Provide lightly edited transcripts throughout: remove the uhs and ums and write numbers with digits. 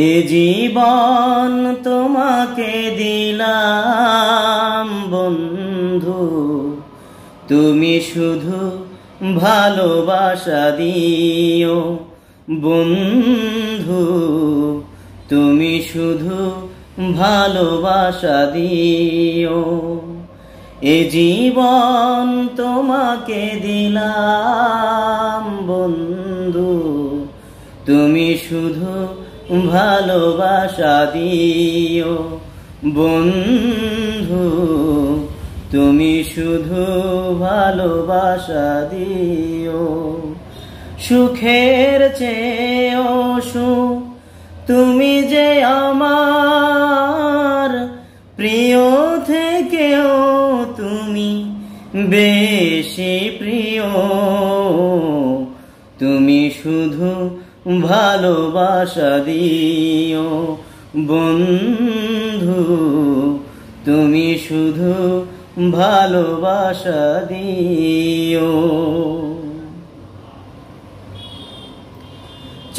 এ জীবন তোমাকে দিলাম বন্ধু, তুমি শুধু ভালোবাসা দিও বন্ধু, তুমি শুধু ভালোবাসা দিও। এ জীবন তোমাকে দিলাম বন্ধু, তুমি শুধু ভালোবাসা দিও বন্ধু, তুমি শুধু ভালোবাসা দিও। সুখের চেয়েও সুখ তুমি যে আমার, প্রিয় থেকেও তুমি বেশি প্রিয়, তুমি শুধু ভালোবাসা দিও বন্ধু, তুমি শুধু ভালোবাসা দিও।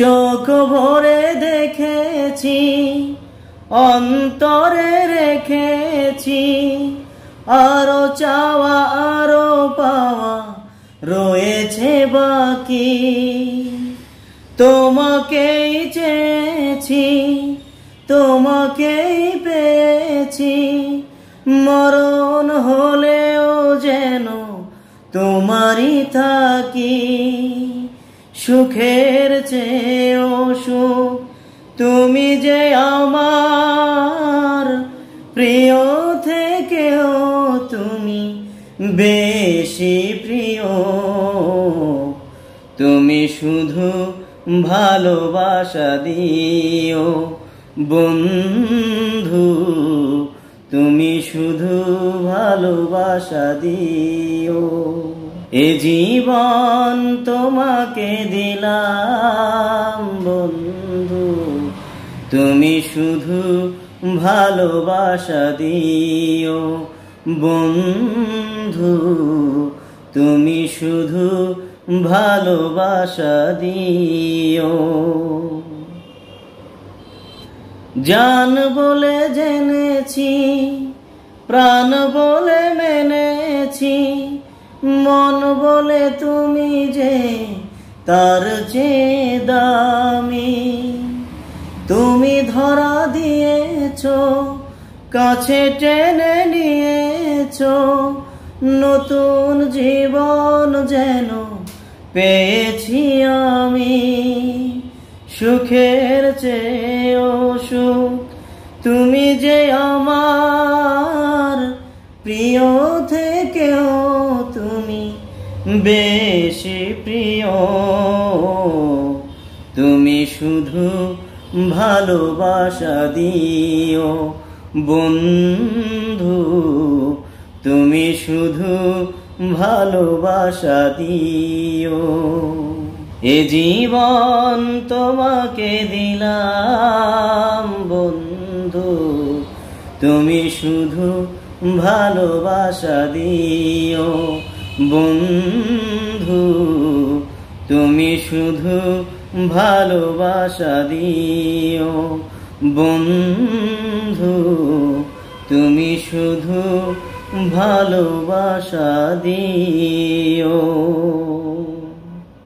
চোখ ভরে দেখেছি, অন্তরে রেখেছি, আরো চাওয়া আরো পাওয়া রয়েছে বাকি। তোমাকেই চেয়েছি, তোমাকেই পেয়েছি, মরণ হলেও যেন তোমারই থাকি। সুখের চেয়েও সুখ তুমি যে আমার, প্রিয় থেকেও তুমি বেশি প্রিয়, তুমি শুধু ভালোবাসা দিও বন্ধু, তুমি শুধু ভালোবাসা দিও। এ জীবন তোমাকে দিলাম বন্ধু, তুমি শুধু ভালোবাসা দিও বন্ধু, তুমি শুধু ভালোবাসা দিও। জান বলে জেনেছি, প্রাণ বলে মেনেছি, মন বলে তুমি যে তার চেয়ে দামি। তুমি ধরা দিয়েছো, কাছে টেনে নিয়েছো, নতুন জীবন যেন পেয়েছি আমি। সুখের চেয়েও সুখ তুমি যে আমার, প্রিয় থেকেও তুমি বেশি প্রিয়, তুমি শুধু ভালোবাসা দিও বন্ধু, তুমি শুধু ভালোবাসা দিও। এ জীবন তোমাকে দিলাম বন্ধু, তুমি শুধু ভালোবাসা দিও বন্ধু, তুমি শুধু ভালোবাসা দিও বন্ধু, তুমি শুধু ভালোবাসা দিও।